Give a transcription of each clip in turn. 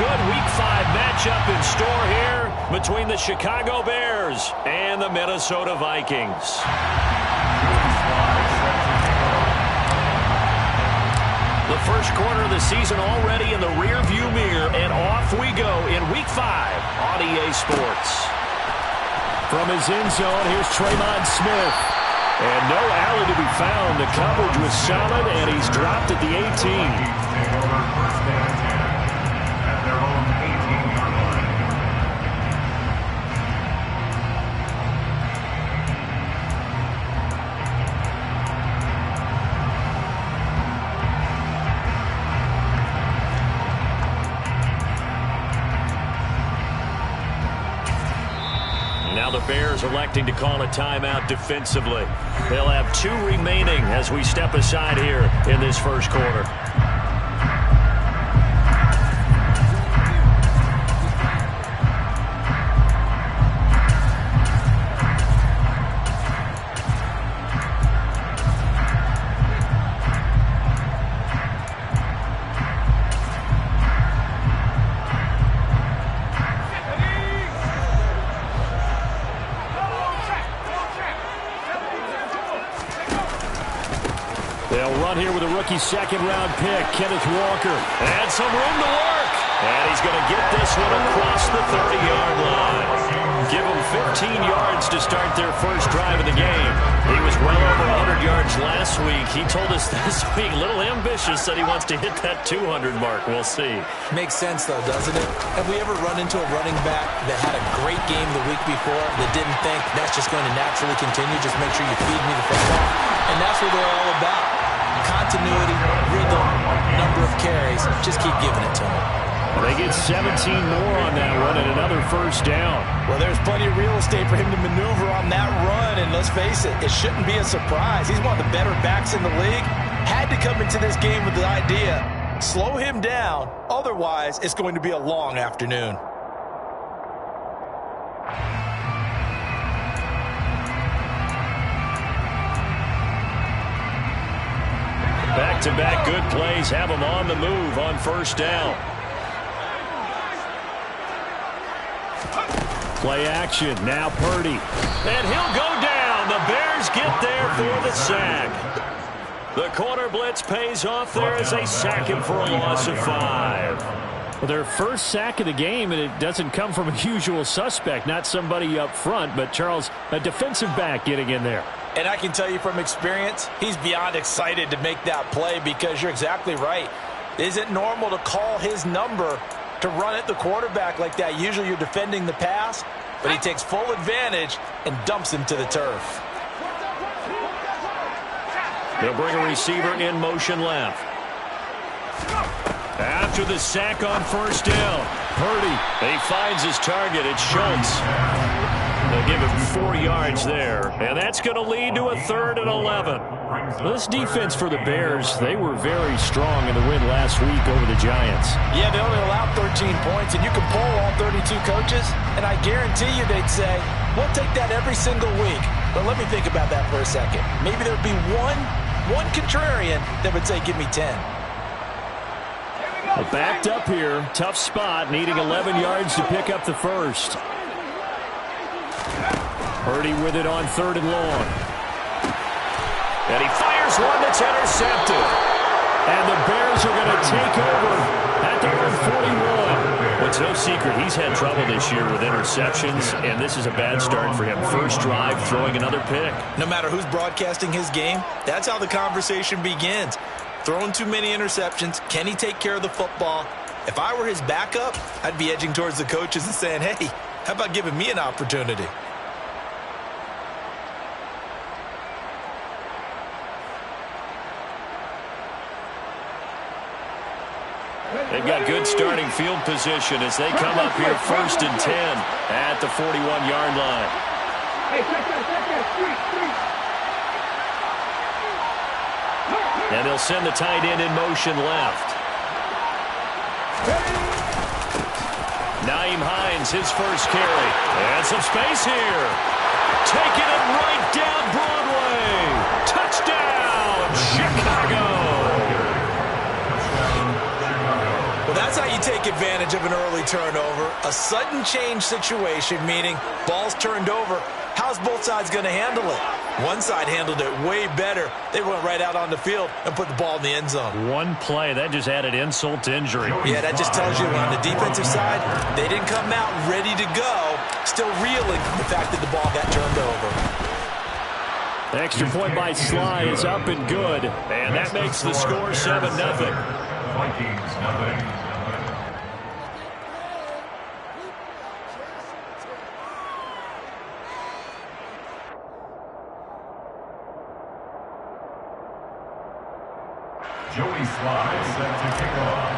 good Week 5 matchup in store here between the Chicago Bears and the Minnesota Vikings. The first quarter of the season already in the rearview mirror, and off we go in Week 5 on EA Sports. From his end zone, here's Tremon Smith. And no alley to be found. The coverage was solid, and he's dropped at the 18. Now the Bears electing to call a timeout defensively. They'll have 2 remaining as we step aside here in this first quarter. They'll run here with a rookie second-round pick, Kenneth Walker. And some room to work. And he's going to get this one across the 30-yard line. Give him 15 yards to start their first drive of the game. He was well over 100 yards last week. He told us this week, a little ambitious, said he wants to hit that 200 mark. We'll see. Makes sense, though, doesn't it? Have we ever run into a running back that had a great game the week before that didn't think that's just going to naturally continue? Just make sure you feed me the football. And that's what they're all about. Continuity, rhythm, number of carries. Just keep giving it to them. They get 17 more on that run and another first down. Well, there's plenty of real estate for him to maneuver on that run, and let's face it, it shouldn't be a surprise. He's one of the better backs in the league. Had to come into this game with the idea, slow him down, otherwise it's going to be a long afternoon. Back-to-back good plays have him on the move on first down. Play action, now Purdy. And he'll go down. The Bears get there for the sack. The corner blitz pays off there as they sack him for a loss of 5. Well, their first sack of the game, and it doesn't come from a usual suspect, not somebody up front, but Charles, a defensive back getting in there. And I can tell you from experience, he's beyond excited to make that play because you're exactly right. Is it normal to call his number to run at the quarterback like that? Usually you're defending the pass, but he takes full advantage and dumps him to the turf. They'll bring a receiver in motion left. After the sack on first down, Purdy, he finds his target. It's Schultz. They'll give him 4 yards there, and that's going to lead to a 3rd and 11. This defense for the Bears, they were very strong in the win last week over the Giants. Yeah, they only allowed 13 points, and you can poll all 32 coaches, and I guarantee you they'd say, we'll take that every single week. But let me think about that for a second. Maybe there'd be one contrarian that would say, give me 10. Well, backed up here, tough spot, needing 11 yards to pick up the first. Purdy with it on 3rd and long. And he fires one that's intercepted. And the Bears are going to take over at their own 41. Well, it's no secret he's had trouble this year with interceptions, and this is a bad start for him. First drive, throwing another pick. No matter who's broadcasting his game, that's how the conversation begins. Throwing too many interceptions, can he take care of the football? If I were his backup, I'd be edging towards the coaches and saying, hey, how about giving me an opportunity? They've got good starting field position as they come up here 1st and 10 at the 41-yard line. And they'll send the tight end in motion left. Nyheim Hines, his first carry. And some space here. Taking it right down Broadway. Touchdown, Chicago. Well, that's how you take take advantage of an early turnover. A sudden change situation, meaning ball's turned over. How's both sides going to handle it? One side handled it way better. They went right out on the field and put the ball in the end zone. One play, that just added insult to injury. Yeah, that just tells you on the defensive side, they didn't come out ready to go, still reeling from the fact that the ball got turned over. The extra point by Sly is up and good, and that makes the score 7-0. Vikings, nothing. Joey Sly set to kick off.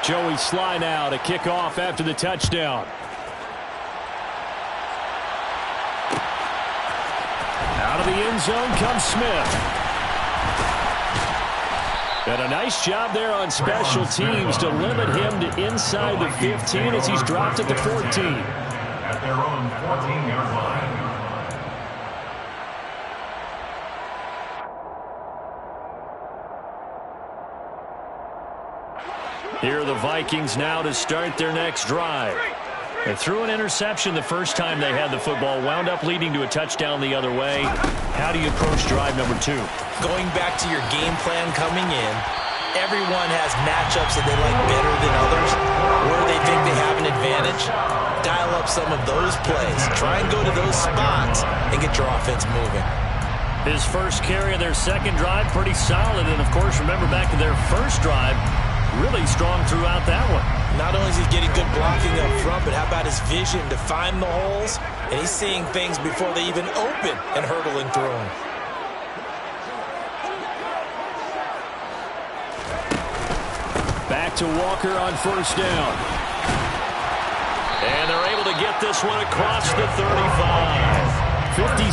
Joey Sly now to kick off after the touchdown. Out of the end zone comes Smith. And a nice job there on special teams to limit him to inside the 15 as he's dropped at the 14. At their own 14-yard line. Here are the Vikings now to start their next drive. They threw an interception the first time they had the football, wound up leading to a touchdown the other way. How do you approach drive number 2? Going back to your game plan coming in, everyone has matchups that they like better than others, where they think they have an advantage. Dial up some of those plays. Try and go to those spots and get your offense moving. His first carry of their second drive, pretty solid. And, of course, remember back to their first drive, really strong throughout that one. Not only is he getting good blocking up front, but how about his vision to find the holes? And he's seeing things before they even open and hurdling through them. Back to Walker on first down. And they're able to get this one across the 35. 57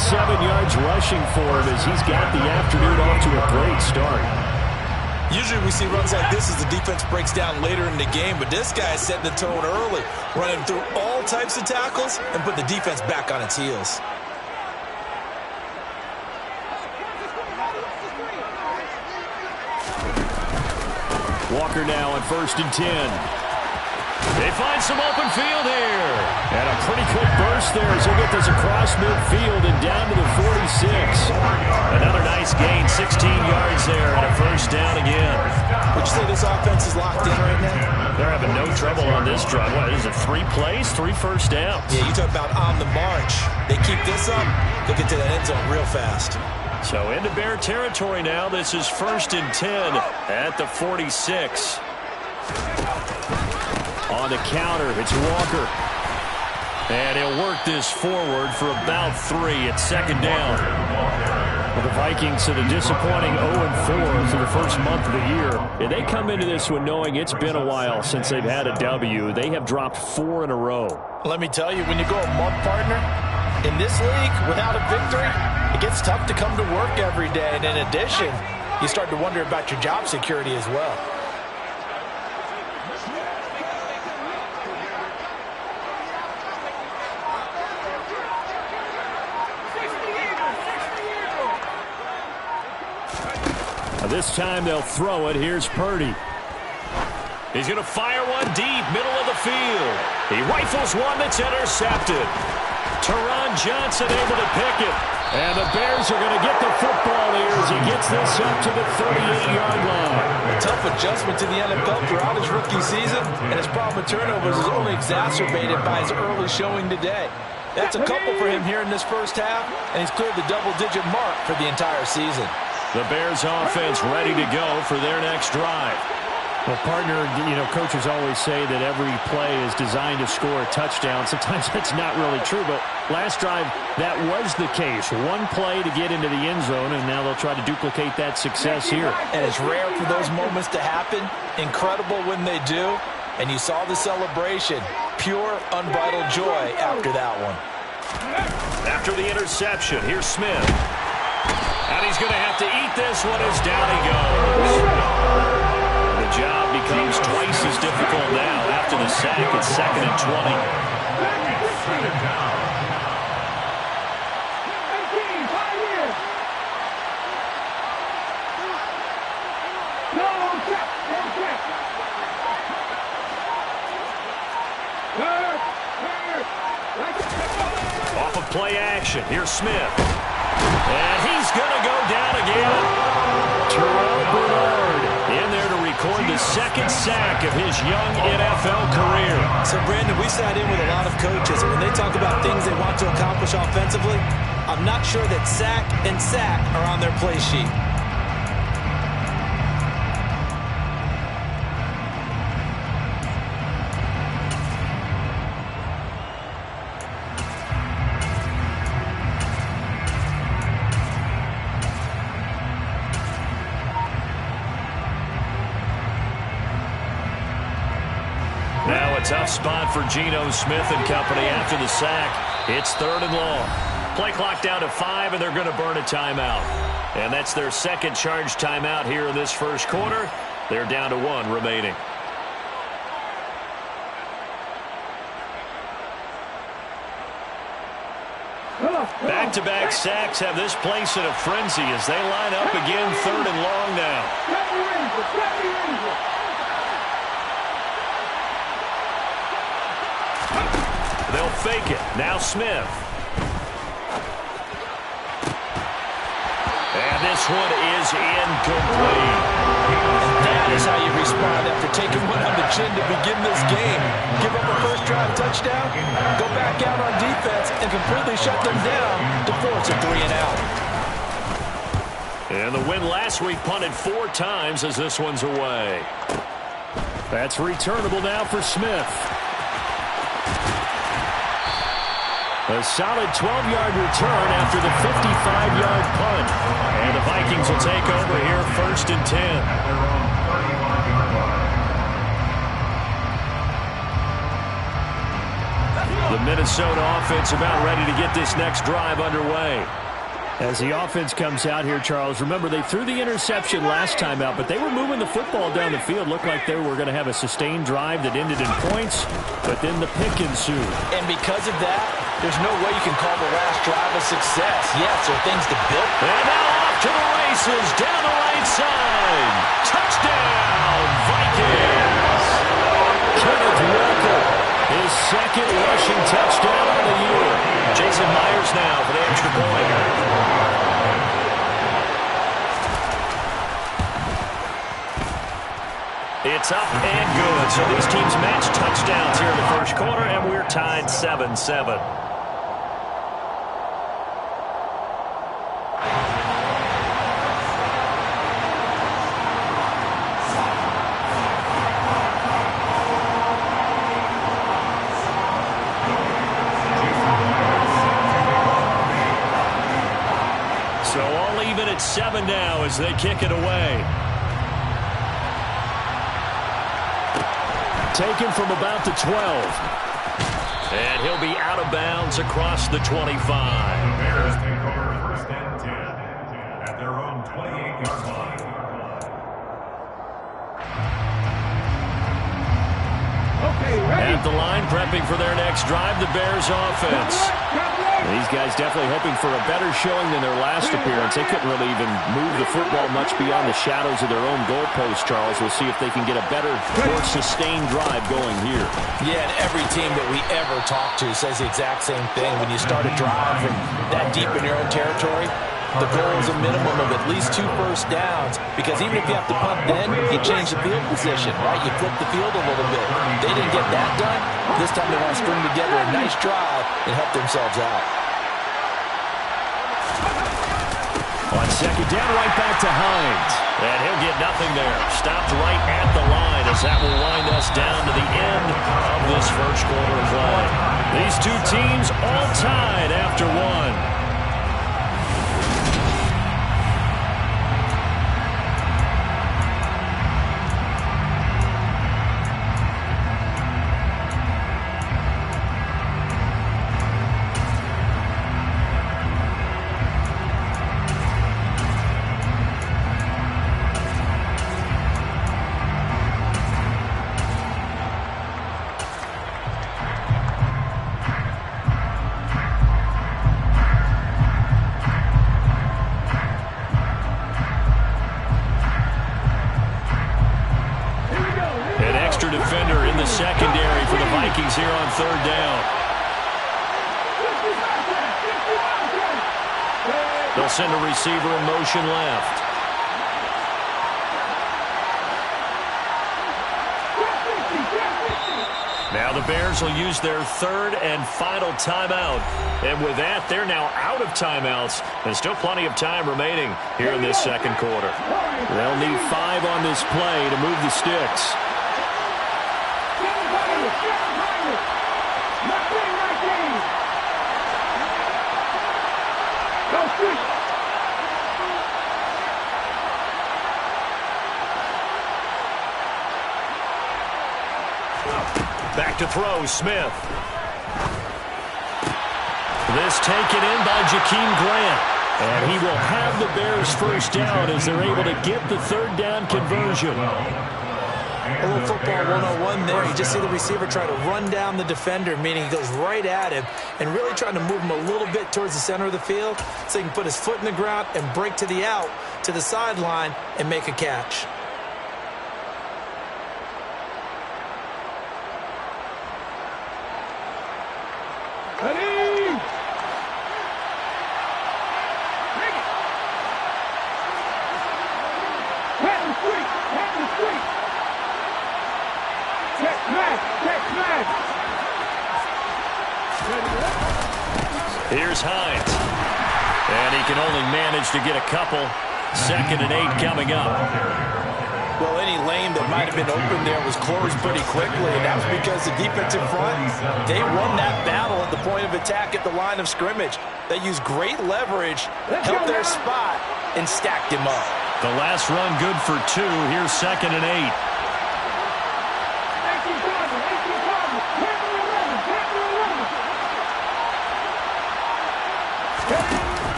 yards rushing for him as he's got the afternoon off to a great start. Usually we see runs like this as the defense breaks down later in the game, but this guy is setting the tone early, running through all types of tackles and put the defense back on its heels. Walker now on 1st and 10. They find some open field here. And a pretty quick burst there as he'll get this across midfield and down to the 46. Another nice gain, 16 yards there, and a first down again. Would you say this offense is locked in right now? They're having no trouble on this drive. What is it, 3 plays, 3 first downs? Yeah, you talk about on the march. They keep this up, they'll get to that end zone real fast. So into Bear territory now. This is 1st and 10 at the 46. On the counter, it's Walker. And he'll work this forward for about 3 at 2nd down. Well, the Vikings at a disappointing 0-4 for the first month of the year. And they come into this one knowing it's been a while since they've had a W. They have dropped 4 in a row. Let me tell you, when you go a month, partner, in this league, without a victory, it gets tough to come to work every day. And in addition, you start to wonder about your job security as well. This time they'll throw it. Here's Purdy. He's going to fire one deep, middle of the field. He rifles one that's intercepted. Teron Johnson able to pick it. And the Bears are going to get the football here as he gets this up to the 38-yard line. A tough adjustment to the NFL throughout his rookie season, and his problem with turnovers is only exacerbated by his early showing today. That's a couple for him here in this first half, and he's cleared the double-digit mark for the entire season. The Bears offense ready to go for their next drive. Well, partner, coaches always say that every play is designed to score a touchdown. Sometimes that's not really true, but last drive, that was the case. One play to get into the end zone, and now they'll try to duplicate that success here. And it's rare for those moments to happen. Incredible when they do. And you saw the celebration. Pure, unbridled joy after that one. After the interception, here's Smith. And he's going to have to eat this one as down he goes. The job becomes twice as difficult now after the sack. It's 2nd and 20. Off of play action. Here's Smith. And he's going to go down again. Terrell Bernard in there to record the second sack of his young NFL career. So, Brandon, we sat in with a lot of coaches, and when they talk about things they want to accomplish offensively, I'm not sure that sack and sack are on their play sheet. Now a tough spot for Geno Smith and company after the sack. It's 3rd and long. Play clock down to 5, and they're going to burn a timeout. And that's their second charge timeout here in this first quarter. They're down to 1 remaining. Back-to-back sacks have this place in a frenzy as they line up again 3rd and long now. They'll fake it. Now Smith. And this one is incomplete. That is how you respond after taking one on the chin to begin this game. Give up a first drive touchdown, go back out on defense, and completely shut them down to force a 3-and-out. And the win last week punted 4 times as this one's away. That's returnable now for Smith. A solid 12-yard return after the 55-yard punt. And the Vikings will take over here 1st and 10. The Minnesota offense about ready to get this next drive underway. As the offense comes out here, Charles, remember they threw the interception last time out, but they were moving the football down the field. Looked like they were going to have a sustained drive that ended in points, but then the pick ensued. And because of that, there's no way you can call the last drive a success. Yes, there are things to build. And now off to the races down the right side. Touchdown, Vikings! Kenneth Walker, his second rushing touchdown of the year. Jason Myers now for the extra point. It's up and good. So these teams match touchdowns here in the first quarter, and we're tied 7-7. So all even at 7 now as they kick it away. Taken from about the 12. And he'll be out of bounds across the 25. The Bears take over 1st and 10 at their own 28-yard line. At the line, prepping for their next drive, the Bears offense. These guys definitely hoping for a better showing than their last appearance. They couldn't really even move the football much beyond the shadows of their own goalpost, Charles. We'll see if they can get a better, more sustained drive going here. Yeah, and every team that we ever talk to says the exact same thing. When you start a drive from that deep in your own territory, the goal is a minimum of at least 2 first downs, because even if you have to punt then, you change the field position, right? You flip the field a little bit. They didn't get that done. This time they want to string together a nice drive and help themselves out. On second down, right back to Hines. And he'll get nothing there. Stopped right at the line as that will wind us down to the end of this first quarter of play. These two teams all tied after 1. the secondary for the Vikings here on third down. They'll send a receiver in motion left. Now the Bears will use their third and final timeout. And with that, they're now out of timeouts. There's still plenty of time remaining here in this second quarter. They'll need 5 on this play to move the sticks. Back to throw, Smith. This taken in by Jakeem Grant. And he will have the Bears first down as they're able to get the third down conversion. A little football 101 there. You just see the receiver try to run down the defender, meaning he goes right at him and really trying to move him a little bit towards the center of the field so he can put his foot in the ground and break to the out, to the sideline, and make a catch. Here's Hines. And he can only manage to get a couple. 2nd and 8 coming up. Well, any lane that might have been open there was closed pretty quickly, and that was because the defensive front, they won that battle at the point of attack at the line of scrimmage. They used great leverage, helped their spot, and stacked him up. The last run good for 2. Here's 2nd and 8.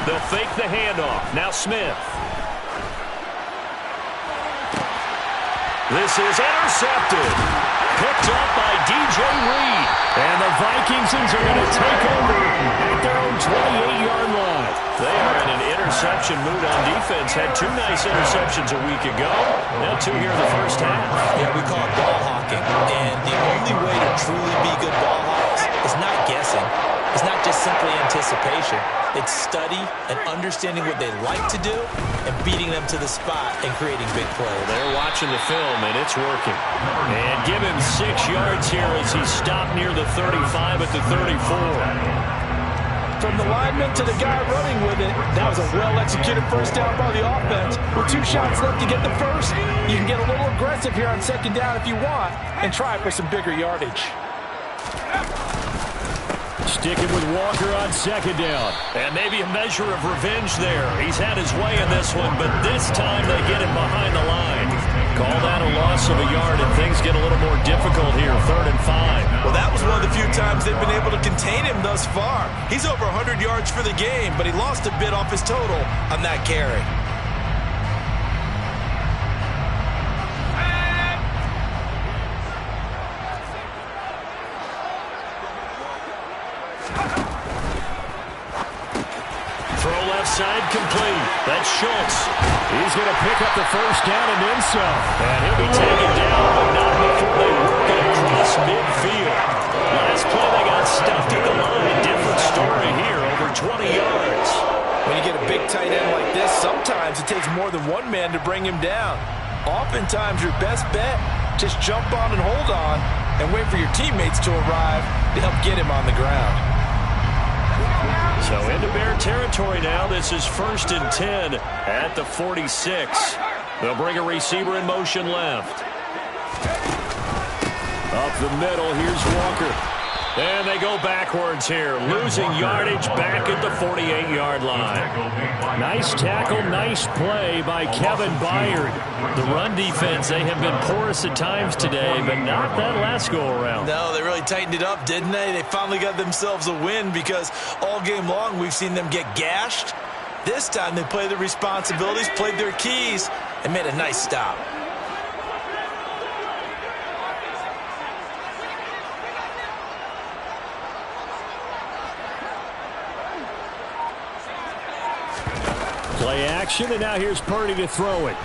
They'll fake the handoff. Now Smith. This is intercepted. Picked up by DJ Reed. And the Vikingsons are going to take over at their own 28-yard line. They are in an interception mood on defense. Had 2 nice interceptions a week ago. Now 2 here in the first half. Yeah, we call it ball hawking. And the only way to truly be good ball hawks is not guessing. It's not just simply anticipation. It's study and understanding what they like to do and beating them to the spot and creating big plays. They're watching the film, and it's working. And give him 6 yards here as he stopped near the 35 at the 34. From the lineman to the guy running with it, that was a well-executed first down by the offense. With 2 shots left to get the first, you can get a little aggressive here on 2nd down if you want and try for some bigger yardage. Sticking with Walker on 2nd down. And maybe a measure of revenge there. He's had his way in this one, but this time they get him behind the line. Call that a loss of a yard, and things get a little more difficult here, 3rd and 5. Well, that was one of the few times they've been able to contain him thus far. He's over 100 yards for the game, but he lost a bit off his total on that carry. Side complete. That's Schultz. He's going to pick up the first down and then some. And he'll be taken down, but not before they work it across midfield. Last play they got stuffed at the line. Different story here, over 20 yards. When you get a big tight end like this, sometimes it takes more than one man to bring him down. Oftentimes your best bet, just jump on and hold on and wait for your teammates to arrive to help get him on the ground. So into Bear territory now. This is 1st and 10 at the 46. They'll bring a receiver in motion left. Up the middle, here's Walker. And they go backwards here, losing yardage back at the 48-yard line. Nice tackle, nice play by Kevin Byard. The run defense, they have been porous at times today, but not that last go-around. No, they really tightened it up, didn't they? They finally got themselves a win because all game long we've seen them get gashed. This time they played their responsibilities, played their keys, and made a nice stop. Play action, and now here's Purdy to throw it.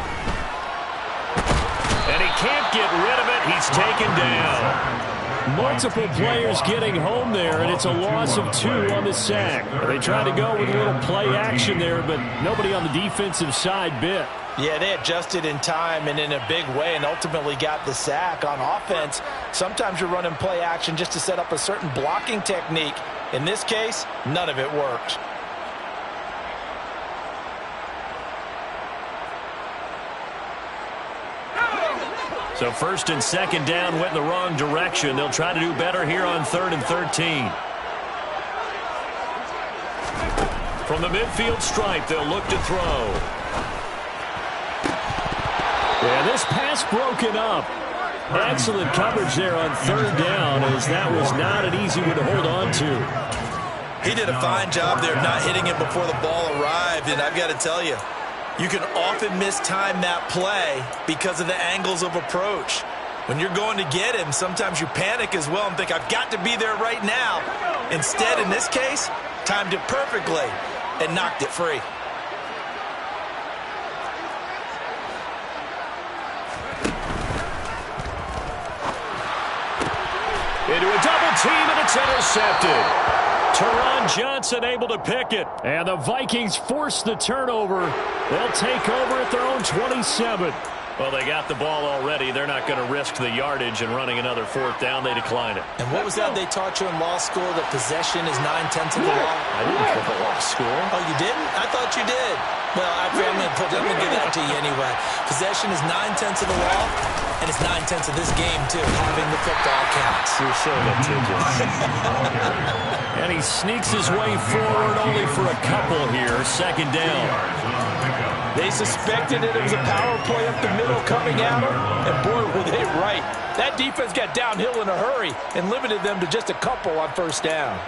And he can't get rid of it. He's taken down. Multiple players getting home there, and it's a loss of 2 on the sack. They tried to go with a little play action there, but nobody on the defensive side bit. Yeah, they adjusted in time and in a big way and ultimately got the sack. On offense, sometimes you're running play action just to set up a certain blocking technique. In this case, none of it worked. So first and second down went in the wrong direction. They'll try to do better here on 3rd and 13. From the midfield stripe, they'll look to throw. Yeah, this pass broken up. Excellent coverage there on 3rd down, as that was not an easy one to hold on to. He did a fine job there of not hitting it before the ball arrived, and I've got to tell you, you can often mistime that play because of the angles of approach. When you're going to get him, sometimes you panic as well and think, I've got to be there right now. Instead, in this case, timed it perfectly and knocked it free. Into a double team, and it's intercepted. Teron Johnson able to pick it. And the Vikings force the turnover. They'll take over at their own 27. Well, they got the ball already. They're not going to risk the yardage and running another 4th down. They decline it. And what was that they taught you in law school, that possession is 9/10 of the law? I didn't go to law school. Oh, you didn't? I thought you did. Well, I'm going to give that to you anyway. Possession is 9/10 of the law, and it's 9/10 of this game, too. Having the football counts. You're so litigious. And he sneaks his way forward only for a couple here. 2nd down. They suspected it was a power play up the middle coming at them, and boy, were they right. That defense got downhill in a hurry and limited them to just a couple on 1st down.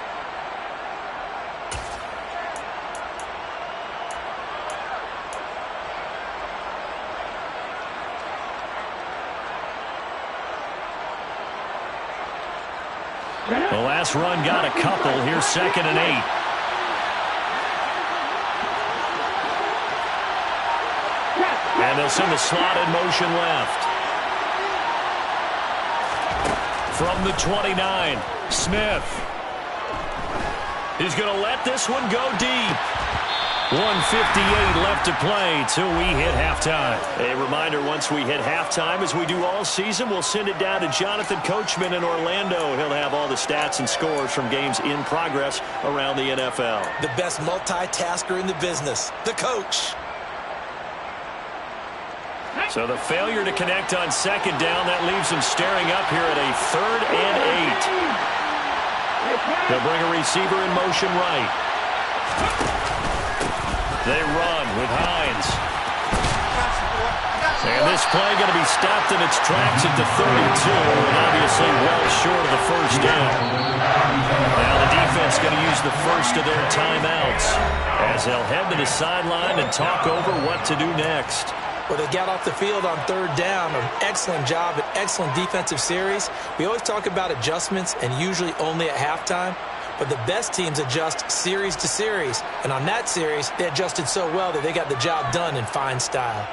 The last run got a couple. Here's 2nd and 8. And they'll send the slot in motion left. From the 29, Smith. He's going to let this one go deep. 1:58 left to play till we hit halftime. A reminder, once we hit halftime, as we do all season, we'll send it down to Jonathan Coachman in Orlando. He'll have all the stats and scores from games in progress around the NFL. The best multitasker in the business, the coach. So the failure to connect on 2nd down, that leaves them staring up here at a 3rd and 8. They'll bring a receiver in motion right. They run with Hines. And this play going to be stopped in its tracks at the 32, and obviously well short of the 1st down. Now the defense going to use the first of their timeouts as they'll head to the sideline and talk over what to do next. Well, they got off the field on 3rd down. An excellent job, an excellent defensive series. We always talk about adjustments and usually only at halftime. But the best teams adjust series to series. And on that series, they adjusted so well that they got the job done in fine style.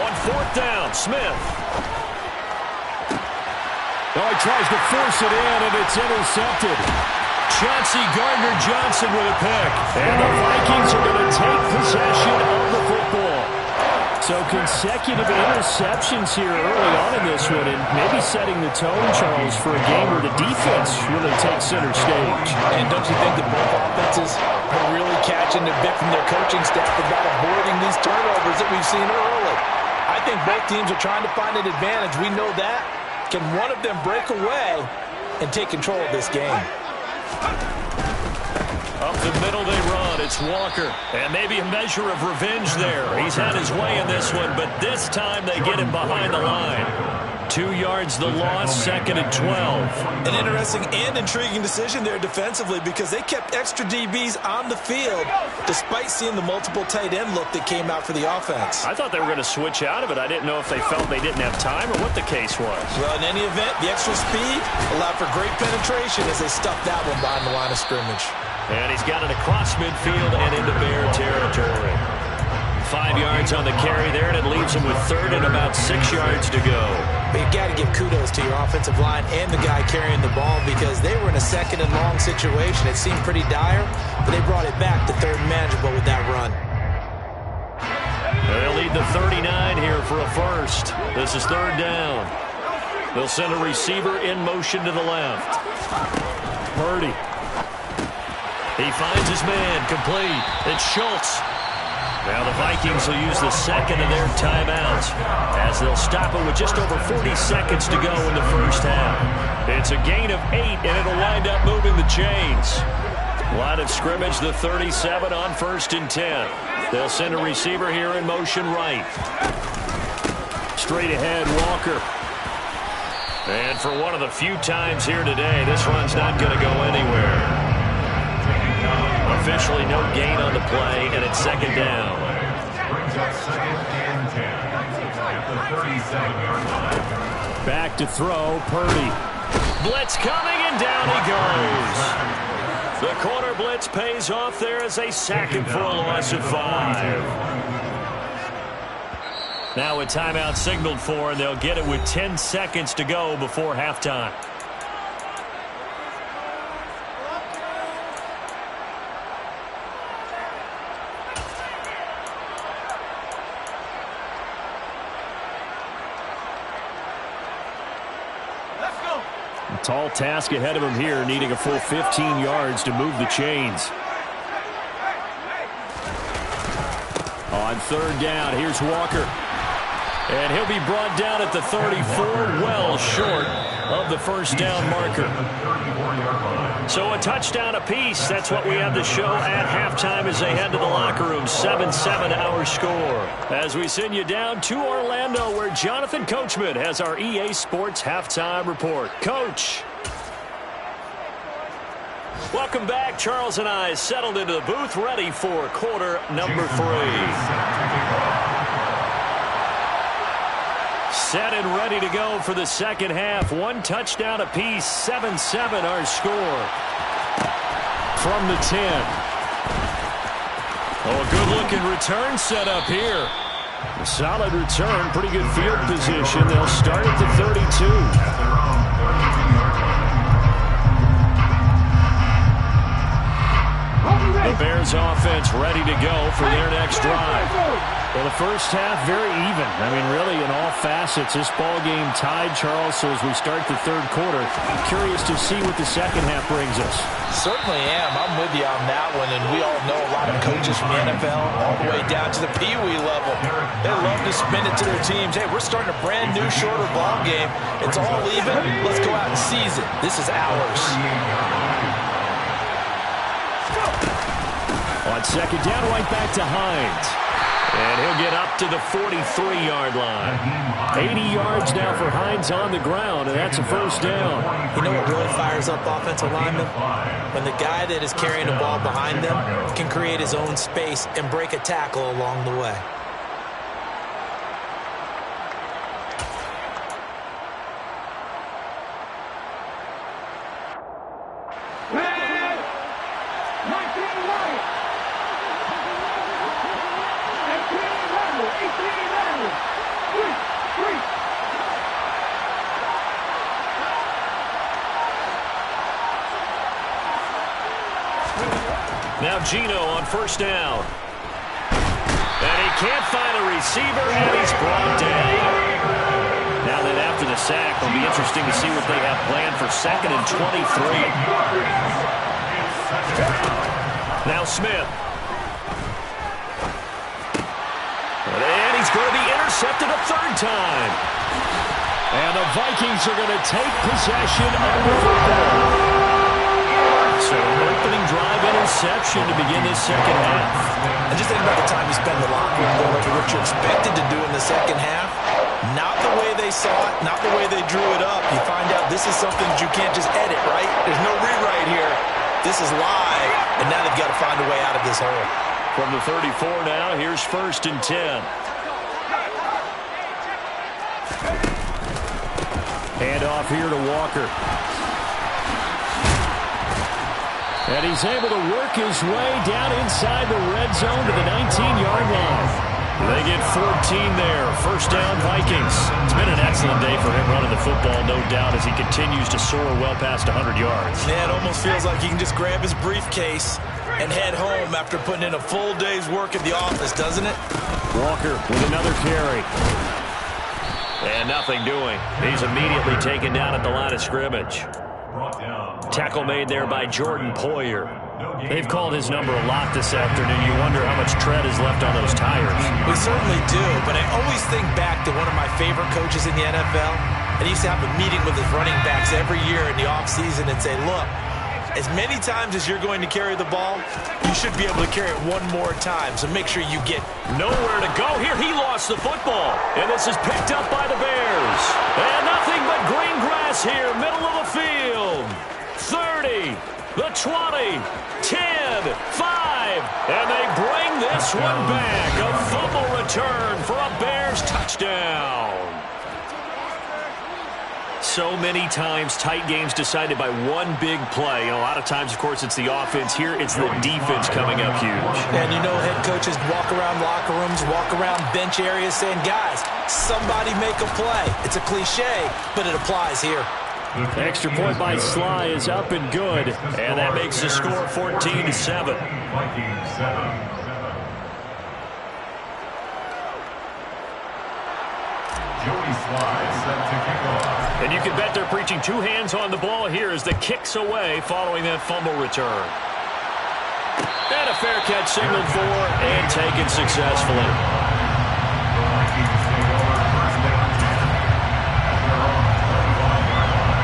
On 4th down, Smith. Oh, he tries to force it in, and it's intercepted. Chauncey Gardner-Johnson with a pick. And the Vikings are going to take possession of the football. So consecutive interceptions here early on in this one, and maybe setting the tone, Charles, for a game where the defense really takes center stage. And don't you think that both offenses are really catching a bit from their coaching staff about avoiding these turnovers that we've seen early? I think both teams are trying to find an advantage. We know that. Can one of them break away and take control of this game? Up the middle they run. It's Walker. And maybe a measure of revenge there. He's had his way in this one, but this time they get him behind the line. 2 yards the loss, 2nd and 12. An interesting and intriguing decision there defensively because they kept extra DBs on the field despite seeing the multiple tight end look that came out for the offense. I thought they were going to switch out of it. I didn't know if they felt they didn't have time or what the case was. Well, in any event, the extra speed allowed for great penetration as they stuffed that one behind the line of scrimmage. And he's got it across midfield and into Bear territory. 5 yards on the carry there, and it leaves him with 3rd and about 6 yards to go. But you got to give kudos to your offensive line and the guy carrying the ball because they were in a 2nd and long situation. It seemed pretty dire, but they brought it back to 3rd and manageable with that run. They'll lead the 39 here for a first. This is 3rd down. They'll send a receiver in motion to the left. Purdy. He finds his man, complete. It's Schultz. Now the Vikings will use the 2nd of their timeouts as they'll stop it with just over 40 seconds to go in the first half. It's a gain of 8, and it'll wind up moving the chains. Line of scrimmage, the 37 on 1st and 10. They'll send a receiver here in motion right. Straight ahead, Walker. And for one of the few times here today, this run's not going to go anywhere. Officially no gain on the play, and it's 2nd down. Brings up 2nd and 10 at the 37-yard line. Back to throw, Purdy. Blitz coming, and down he goes. The corner blitz pays off there as they sack him for a loss of 5. Now a timeout signaled for, and they'll get it with 10 seconds to go before halftime. A tall task ahead of him here, needing a full 15 yards to move the chains. On 3rd down, here's Walker. And he'll be brought down at the 34, well short of the first down marker. So a touchdown apiece. That's what we have to show at halftime as they head to the locker room. 7-7 our score. As we send you down to Orlando, where Jonathan Coachman has our EA Sports halftime report. Coach. Welcome back. Charles and I settled into the booth, ready for quarter number 3. Set and ready to go for the second half. 1 touchdown apiece. 7-7 our score. From the 10. Oh, a good-looking return set up here. A solid return. Pretty good field position. They'll start at the 32. The Bears offense ready to go for their next drive. Well, the first half very even. I mean, really, in all facets, this ball game tied, Charles. So as we start the 3rd quarter, curious to see what the second half brings us. Certainly am. I'm with you on that one, and we all know a lot of coaches from the NFL all the way down to the Pee Wee level. They love to spin it to their teams. Hey, we're starting a brand new, shorter ball game. It's all even. Let's go out and seize it. This is ours. On 2nd down, right back to Hines. And he'll get up to the 43-yard line. 80 yards now for Hines on the ground, and that's a first down. You know what really fires up offensive linemen? When the guy that is carrying the ball behind them can create his own space and break a tackle along the way. Now Gino on first down. And he can't find a receiver, and he's brought down. Now that after the sack, it'll be interesting to see what they have planned for 2nd and 23. Now Smith. And he's going to be intercepted a 3rd time. And the Vikings are going to take possession of the football. So opening drive interception to begin this second half. And just think about the time you spend in the locker room going over what you're expected to do in the second half. Not the way they saw it, not the way they drew it up. You find out this is something that you can't just edit, right? There's no rewrite here. This is live, and now they've got to find a way out of this hole. From the 34 now, here's 1st and 10. Hand off here to Walker. And he's able to work his way down inside the red zone to the 19-yard line. They get 14 there. 1st down, Vikings. It's been an excellent day for him running the football, no doubt, as he continues to soar well past 100 yards. Yeah, it almost feels like he can just grab his briefcase and head home after putting in a full day's work at the office, doesn't it? Walker with another carry. And nothing doing. He's immediately taken down at the line of scrimmage. Tackle made there by Jordan Poyer. They've called his number a lot this afternoon. You wonder how much tread is left on those tires. We certainly do, but I always think back to one of my favorite coaches in the NFL, and he used to have a meeting with his running backs every year in the offseason and say, look, as many times as you're going to carry the ball, you should be able to carry it one more time, so make sure you get nowhere to go. Here he lost the football, and this is picked up by the Bears. And nothing but green grass here, middle of the field. 30, the 20, 10, 5, and they bring this one back. A fumble return for a Bears touchdown. So many times tight games decided by one big play. A lot of times, of course, it's the offense. Here, it's the defense coming up huge. And you know head coaches walk around locker rooms, walk around bench areas saying, guys, somebody make a play. It's a cliche, but it applies here. Extra point by Sly is up and good. And that makes the score 14-7. Vikings 7. Joey Sly set to kick off. And you can bet they're preaching two hands on the ball here as the kick's away following that fumble return. And a fair catch signaled for and taken successfully. The Vikings take over 1st down 10 at their own 25-yard line.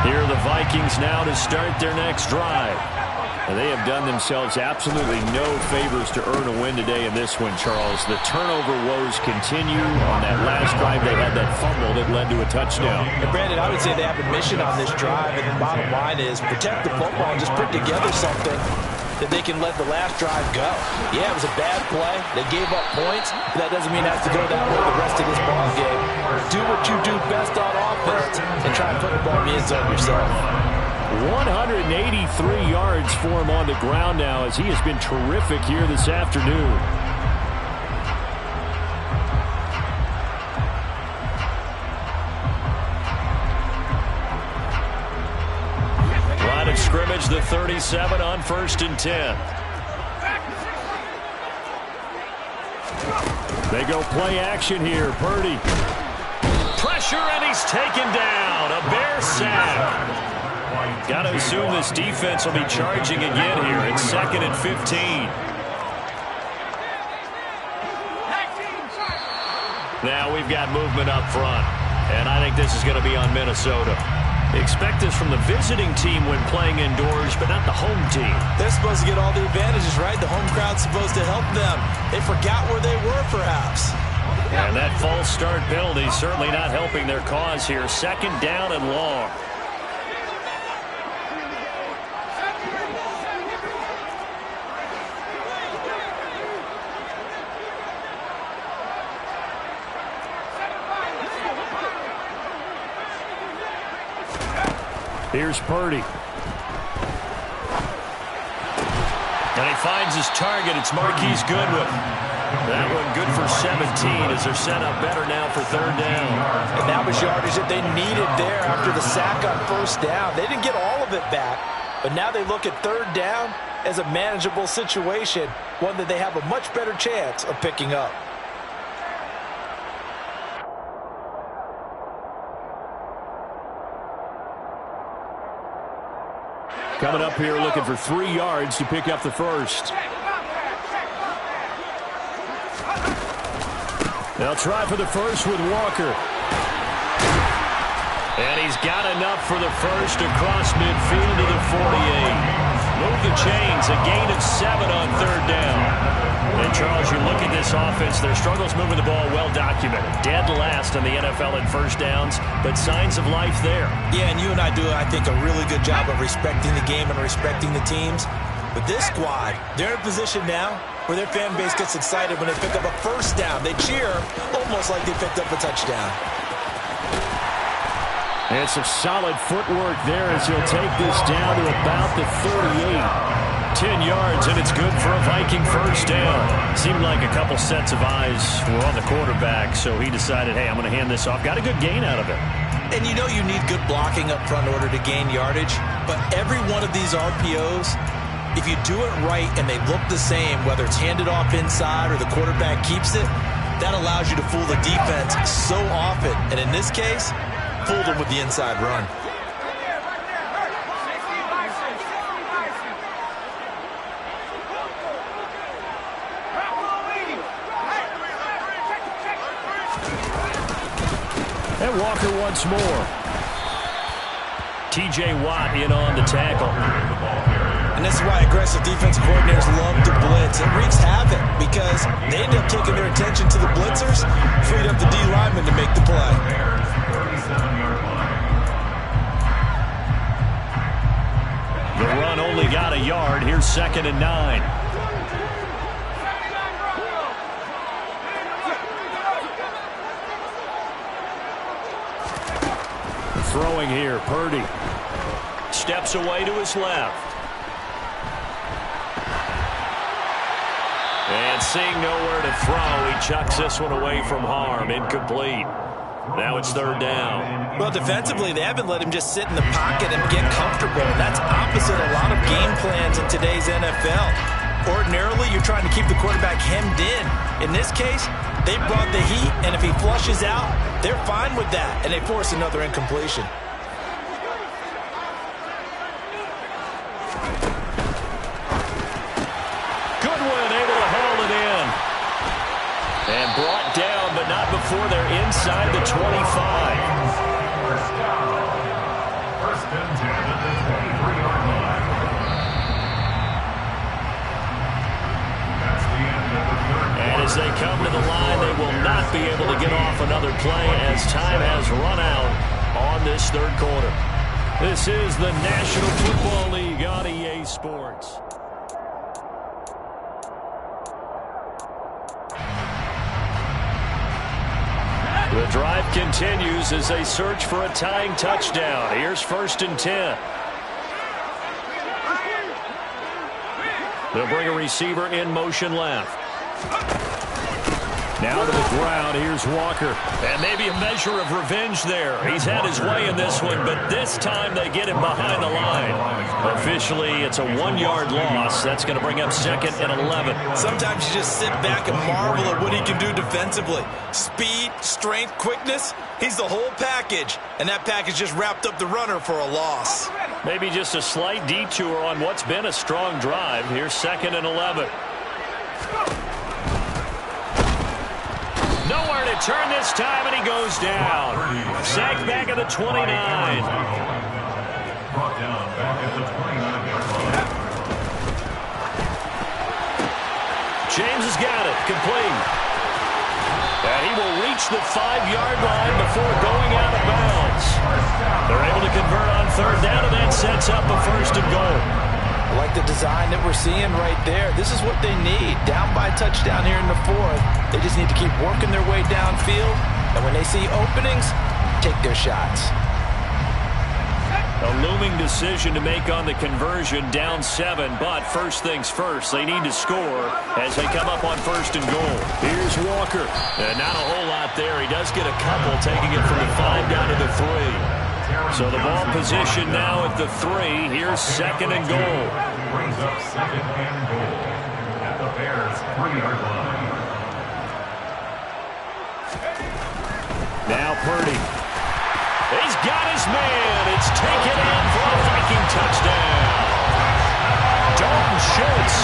Here are the Vikings now to start their next drive. And they have done themselves absolutely no favors to earn a win today in this one, Charles. The turnover woes continue. On that last drive, they had that fumble that led to a touchdown. And Brandon, I would say they have a mission on this drive, and the bottom line is protect the football and just put together something that they can let the last drive go. Yeah, it was a bad play. They gave up points, but that doesn't mean it has to go that way the rest of this ball game. Do what you do best on offense and try and put the ball in the end zone yourself. 183 yards for him on the ground now as he has been terrific here this afternoon. Line of scrimmage, the 37 on 1st and 10. They go play action here. Purdy. Pressure, and he's taken down. A Bear sack. Got to assume this defense will be charging again here. It's 2nd and 15. Now we've got movement up front, and I think this is going to be on Minnesota. Expect this from the visiting team when playing indoors, but not the home team. They're supposed to get all the advantages, right? The home crowd's supposed to help them. They forgot where they were, perhaps. And that false start penalty certainly not helping their cause here. 2nd down and long. Here's Purdy. And he finds his target. It's Marquise Goodwin. That one good for 17 as they're set up better now for 3rd down. And that was yardage that they needed there after the sack on 1st down. They didn't get all of it back, but now they look at 3rd down as a manageable situation, one that they have a much better chance of picking up. Coming up here looking for 3 yards to pick up the first. They'll try for the first with Walker. And he's got enough for the first across midfield to the 48. Move the chains, a gain of 7 on third down. And, Charles, you look at this offense, their struggles moving the ball well documented. Dead last in the NFL in first downs, but signs of life there. Yeah, and you and I do, I think, a really good job of respecting the game and respecting the teams. But this squad, they're in a position now where their fan base gets excited when they pick up a first down. They cheer almost like they picked up a touchdown. And some solid footwork there as he'll take this down to about the 38. 10 yards, and it's good for a Viking first down. Seemed like a couple sets of eyes were on the quarterback, so he decided, hey, I'm going to hand this off. Got a good gain out of it. And you know you need good blocking up front in order to gain yardage, but every one of these RPOs, if you do it right and they look the same, whether it's handed off inside or the quarterback keeps it, that allows you to fool the defense so often. And in this case, fooled them with the inside run. And Walker once more. T.J. Watt in on the tackle. And this is why aggressive defensive coordinators love to blitz. It wreaks havoc because they end up taking their attention to the blitzers, freed up the D lineman to make the play. The run only got a yard. Here's 2nd and 9. Throwing here, Purdy. Steps away to his left. And seeing nowhere to throw, he chucks this one away from harm. Incomplete. Now it's 3rd down. Well, defensively, they haven't let him just sit in the pocket and get comfortable. And that's opposite a lot of game plans in today's NFL. Ordinarily, you're trying to keep the quarterback hemmed in. In this case, they brought the heat, and if he flushes out, they're fine with that, and they force another incompletion. Goodwin able to haul it in. And brought down, but not before they're inside the 25. First down. First and 10 at the 23-yard line. That's the end of the third quarter. And as they come to the line, they will not be able to get off another play as time has run out on this 3rd quarter. This is the National Football League on EA Sports. The drive continues as they search for a tying touchdown. Here's 1st and 10. They'll bring a receiver in motion left. Now to the ground, here's Walker. And maybe a measure of revenge there. He's had his way in this one, but this time they get him behind the line. Officially, it's a 1-yard loss. That's going to bring up 2nd and 11. Sometimes you just sit back and marvel at what he can do defensively. Speed, strength, quickness, he's the whole package. And that package just wrapped up the runner for a loss. Maybe just a slight detour on what's been a strong drive. Here's 2nd and 11. Nowhere to turn this time, and he goes down. Sacked back at the 29. Brought down back at the 29-yard line. James has got it. Complete. And he will reach the 5-yard line before going out of bounds. They're able to convert on 3rd down, and that sets up a 1st and goal. Like the design that we're seeing right there. This is what they need. Down by a touchdown here in the 4th. They just need to keep working their way downfield. And when they see openings, take their shots. A looming decision to make on the conversion, down 7. But first things first, they need to score as they come up on 1st and goal. Here's Walker. And not a whole lot there. He does get a couple, taking it from the 5 down to the 3. So the ball position now at the 3. Here's 2nd and goal. Brings up 2nd and goal at the Bears' 3-yard line. Now Purdy. He's got his man. It's taken in for a Viking touchdown. Dalton Schultz,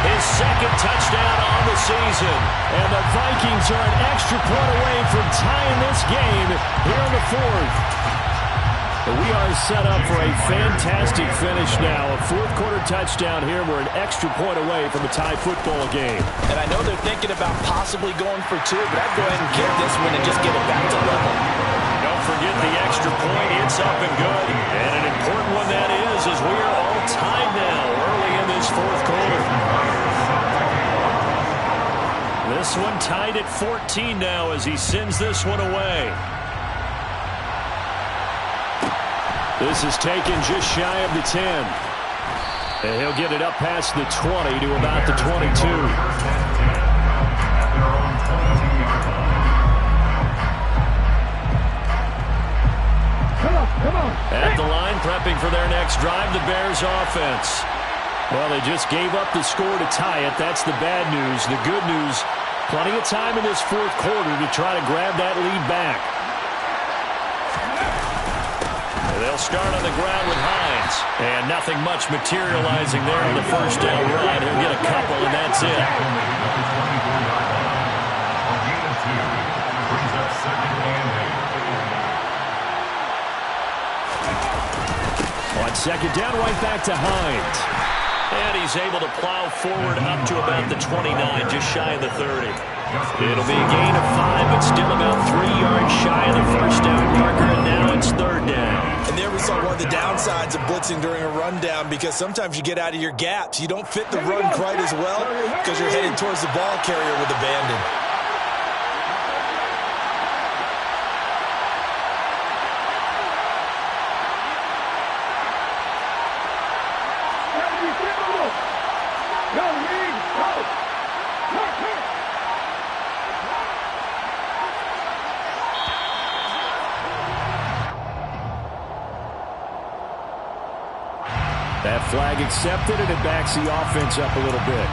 his second touchdown on the season. And the Vikings are an extra point away from tying this game here in the fourth. We are set up for a fantastic finish now. A fourth-quarter touchdown here. We're an extra point away from a tie football game. And I know they're thinking about possibly going for two, but I'd go ahead and kick this one and just get it back to level. Don't forget the extra point. It's up and good. And an important one that is, as we are all tied now early in this fourth quarter. This one tied at 14 now as he sends this one away. This is taken just shy of the 10. And he'll get it up past the 20 to about the 22. At the line, prepping for their next drive, the Bears offense. Well, they just gave up the score to tie it. That's the bad news. The good news, plenty of time in this fourth quarter to try to grab that lead back. They'll start on the ground with Hines. And nothing much materializing there on the first down run. He'll get a couple, and that's it. On second down, right back to Hines. And he's able to plow forward up to about the 29, just shy of the 30. It'll be a gain of 5, but still about 3 yards shy of the first down marker, and now it's third down. And there we saw one of the downsides of blitzing during a rundown, because sometimes you get out of your gaps. You don't fit the run quite as well because you're headed towards the ball carrier with abandon. That flag accepted, and it backs the offense up a little bit.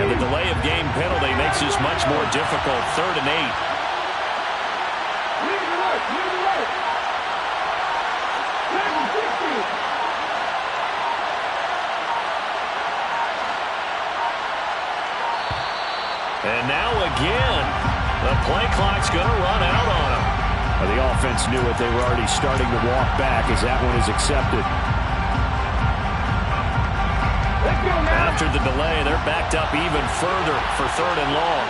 And the delay of game penalty makes this much more difficult. 3rd and 8. And now again, the play clock's going to run out on him. Well, the offense knew it. They were already starting to walk back as that one is accepted. After the delay, they're backed up even further for 3rd and long.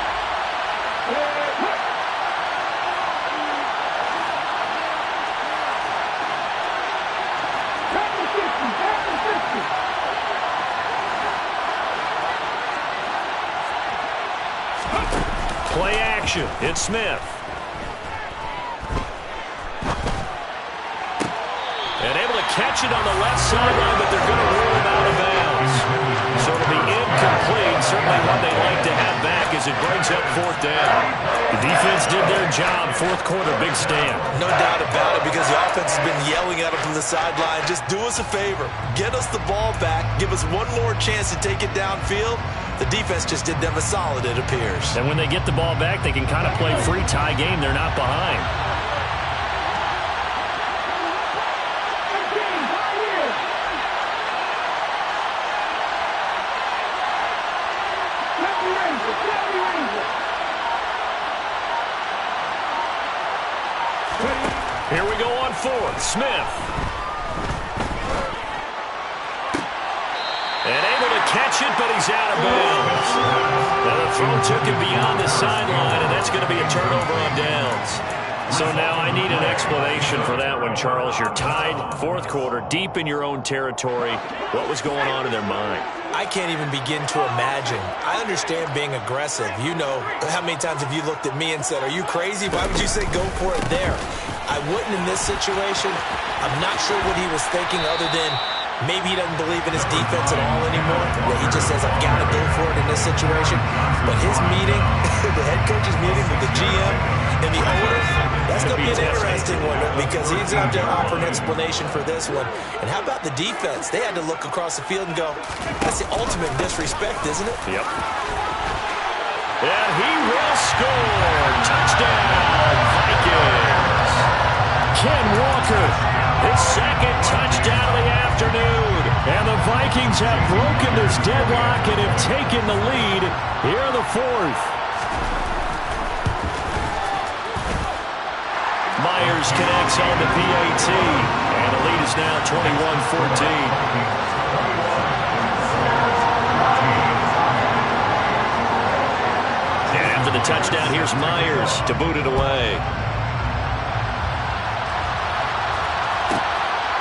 Play action. It's Smith. And able to catch it on the left sideline, but they're going to rule him out of bounds. So it'll be incomplete. Certainly one they'd like to have back as it brings up 4th down. The defense did their job. 4th quarter, big stand. No doubt about it, because the offense has been yelling at them from the sideline. Just do us a favor. Get us the ball back. Give us one more chance to take it downfield. The defense just did them a solid, it appears. And when they get the ball back, they can kind of play free tie game. They're not behind. Here we go on 4th. Smith. And able to catch it, but he's out of bounds. Now the throw took him beyond the sideline, and that's going to be a turnover on downs. So now I need an explanation for that one, Charles. You're tied, 4th quarter, deep in your own territory. What was going on in their mind? I can't even begin to imagine. I understand being aggressive. You know, how many times have you looked at me and said, are you crazy? Why would you say go for it there? I wouldn't in this situation. I'm not sure what he was thinking other than maybe he doesn't believe in his defense at all anymore. He just says, I've got to go for it, and this situation. But his meeting, the head coach's meeting with the GM and the owner, that's going to be an interesting one because he's going to have to offer an explanation for this one. And how about the defense? They had to look across the field and go, that's the ultimate disrespect, isn't it? Yep. And he will score. Touchdown, Vikings. Ken Walker, his second touchdown of the afternoon. And the Vikings have broken this deadlock and have taken the lead here in the fourth. Myers connects on the PAT. And the lead is now 21-14. The touchdown, here's Myers to boot it away.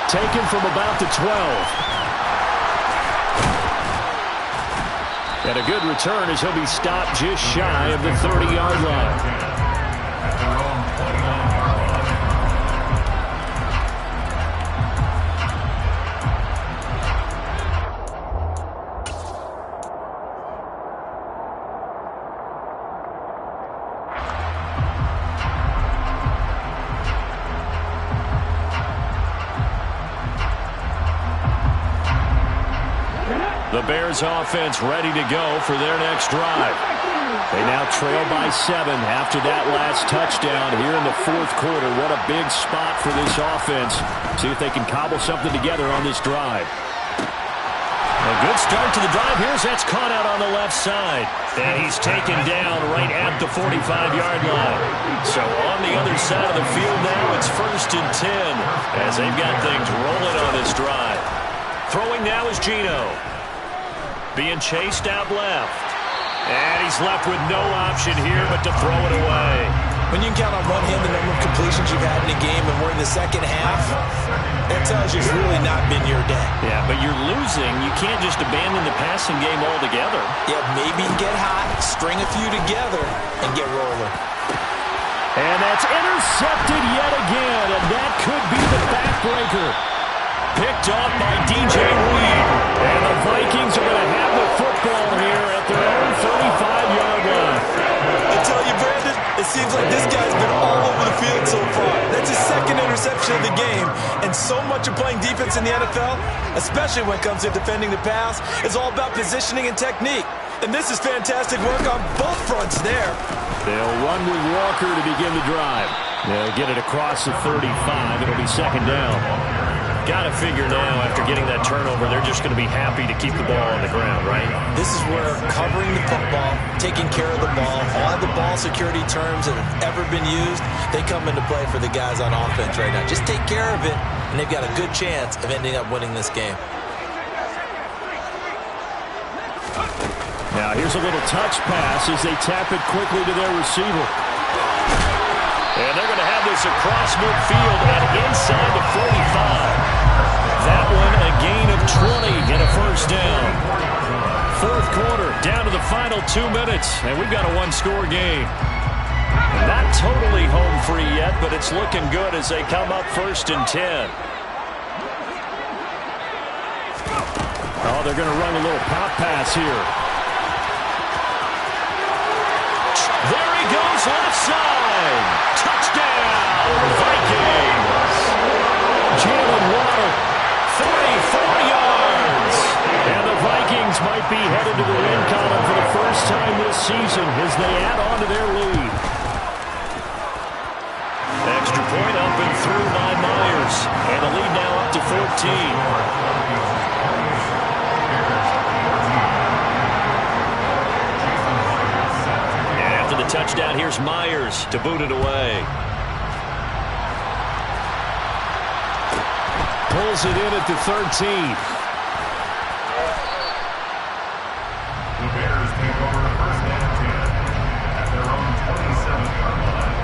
Taken from about the 12. And a good return as he'll be stopped just shy of the 30-yard line. The Bears offense ready to go for their next drive. They now trail by 7 after that last touchdown here in the fourth quarter. What a big spot for this offense. See if they can cobble something together on this drive. A good start to the drive. Here's that's caught out on the left side. And he's taken down right at the 45-yard line. So on the other side of the field now, it's 1st and 10 as they've got things rolling on this drive. Throwing now is Geno. Being chased out left. And he's left with no option here but to throw it away. When you can count on one hand the number of completions you've had in a game and we're in the second half, that tells you it's really not been your day. Yeah, but you're losing. You can't just abandon the passing game altogether. Yeah, maybe get hot, string a few together, and get rolling. And that's intercepted yet again, and that could be the backbreaker. Picked off by DJ Reed. And the Vikings are going to have the football here at their own 35-yard line. I tell you, Brandon, it seems like this guy's been all over the field so far. That's his second interception of the game. And so much of playing defense in the NFL, especially when it comes to defending the pass, is all about positioning and technique. And this is fantastic work on both fronts there. They'll run with Walker to begin the drive. They'll get it across the 35. It'll be second down. Got to figure now, after getting that turnover, they're just going to be happy to keep the ball on the ground, right? This is where covering the football, taking care of the ball, all the ball security terms that have ever been used, they come into play for the guys on offense right now. Just take care of it, and they've got a good chance of ending up winning this game. Now, here's a little touch pass as they tap it quickly to their receiver. And they're going to have this across midfield and inside the 45. That one a gain of 20 and a first down. Fourth quarter, down to the final 2 minutes, and we've got a one-score game. Not totally home free yet, but it's looking good as they come up 1st and 10. Oh, they're going to run a little pop pass here. There he goes, left side. Touchdown, Vikings. Jaylen Waddle, 34 yards. And the Vikings might be headed to the win column for the first time this season as they add on to their lead. Extra point up and through by Myers. And the lead now up to 14. Touchdown, here's Myers to boot it away. Pulls it in at the 13. The Bears take over 1st and 10 at their own 27-yard line.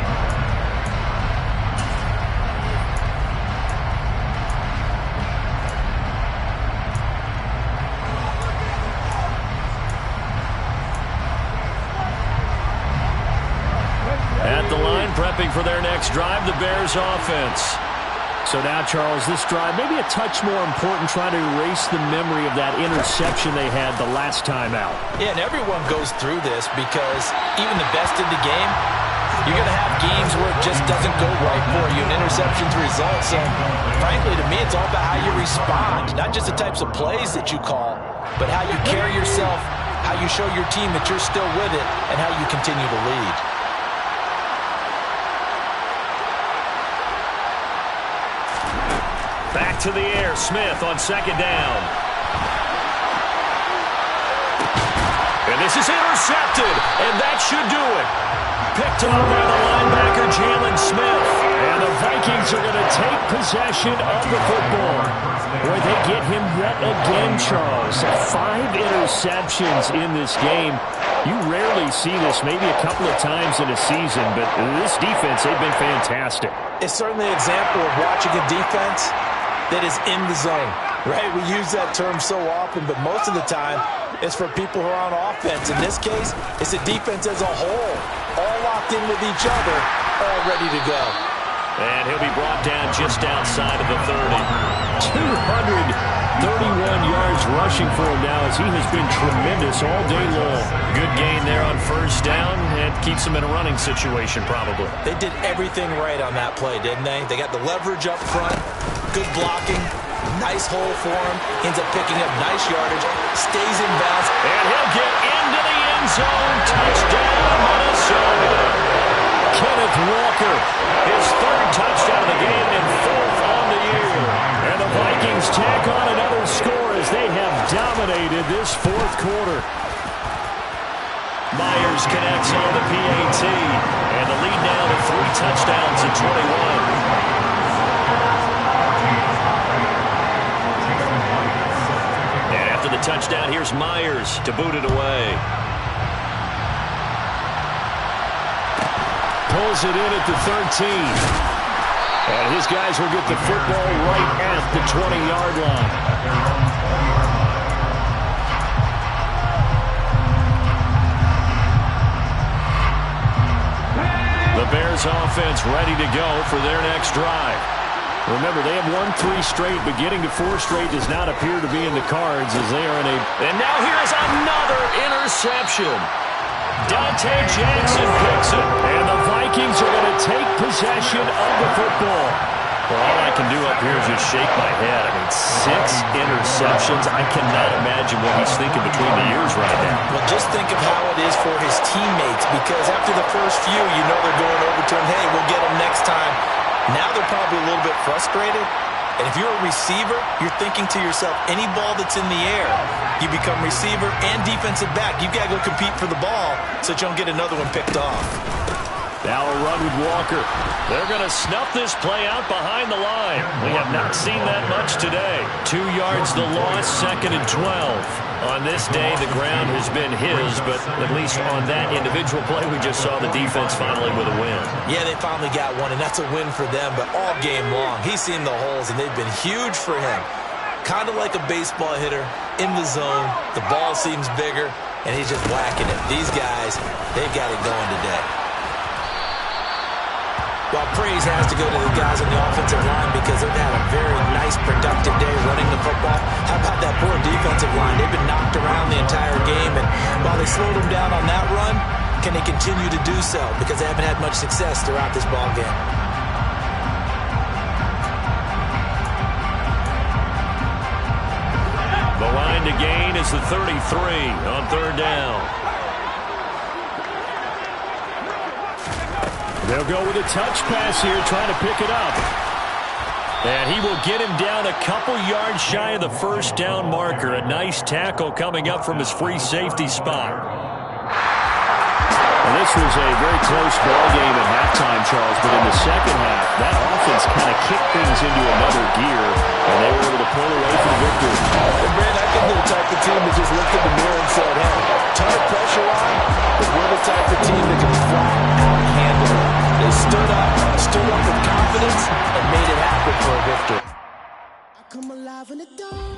At the line, prepping for their next drive, the Bears offense. So now, Charles, this drive maybe a touch more important, trying to erase the memory of that interception they had the last time out. Yeah, and everyone goes through this because even the best in the game, you're going to have games where it just doesn't go right for you, and interceptions result. So, frankly, to me, it's all about how you respond, not just the types of plays that you call, but how you carry yourself, how you show your team that you're still with it, and how you continue to lead. Back to the air, Smith on second down. And this is intercepted, and that should do it. Picked up by the linebacker, Jayy Smith. And the Vikings are going to take possession of the football. Boy, they get him yet again, Charles. 5 interceptions in this game. You rarely see this, maybe a couple of times in a season, but this defense, they've been fantastic. It's certainly an example of watching a defense that is in the zone, right? We use that term so often, but most of the time, it's for people who are on offense. In this case, it's a defense as a whole, all locked in with each other, all ready to go. And he'll be brought down just outside of the 30. 231 yards rushing for him now, as he has been tremendous all day long. Good gain there on first down, and keeps him in a running situation probably. They did everything right on that play, didn't they? They got the leverage up front, good blocking, nice hole for him, ends up picking up nice yardage, stays in bounds. And he'll get into the end zone. Touchdown, Minnesota. Kenneth Walker, his 3rd touchdown of the game and 4th on the year. And the Vikings tack on another score as they have dominated this 4th quarter. Myers connects on the PAT, and the lead now to 3 touchdowns at 21. And after the touchdown, here's Myers to boot it away. Pulls it in at the 13. And his guys will get the football right at the 20-yard line. The Bears offense ready to go for their next drive. Remember, they have won 3 straight, but getting to 4 straight does not appear to be in the cards as they are in a... And now here's another interception. Dante Jackson picks it. And the Vikings are going to take possession of the football. Well, all I can do up here is just shake my head. I mean, 6 interceptions. I cannot imagine what he's thinking between the ears right now. Well, just think of how it is for his teammates, because after the first few, you know they're going over to him, hey, we'll get him next time. Now they're probably a little bit frustrated. And if you're a receiver, you're thinking to yourself, any ball that's in the air, you become receiver and defensive back. You've got to go compete for the ball so that you don't get another one picked off. Now a run with Walker. They're going to snuff this play out behind the line. We have not seen that much today. 2 yards the loss, 2nd and 12. On this day, the ground has been his, but at least on that individual play, we just saw the defense finally with a win. Yeah, they finally got one, and that's a win for them, but all game long, he's seen the holes, and they've been huge for him. Kind of like a baseball hitter, in the zone, the ball seems bigger, and he's just whacking it. These guys, they've got it going today. Well, praise has to go to the guys on the offensive line because they've had a very nice, productive day running the football. How about that poor defensive line? They've been knocked around the entire game, and while they slowed them down on that run, can they continue to do so? Because they haven't had much success throughout this ball game. The line to gain is the 33 on 3rd down. They'll go with a touch pass here, trying to pick it up. And he will get him down a couple yards shy of the 1st down marker. A nice tackle coming up from his free safety spot. And this was a very close ball game at halftime, Charles, but in the second half, that offense kind of kicked things into another gear, and they were able to pull away from the victory. And Brent, I think they're the type of team that just looked in the mirror and said, hey, ton of pressure on, but we're the type of team that can flat out handle it. They stood up with confidence, and made it happen for a victory. I come alive in the dark.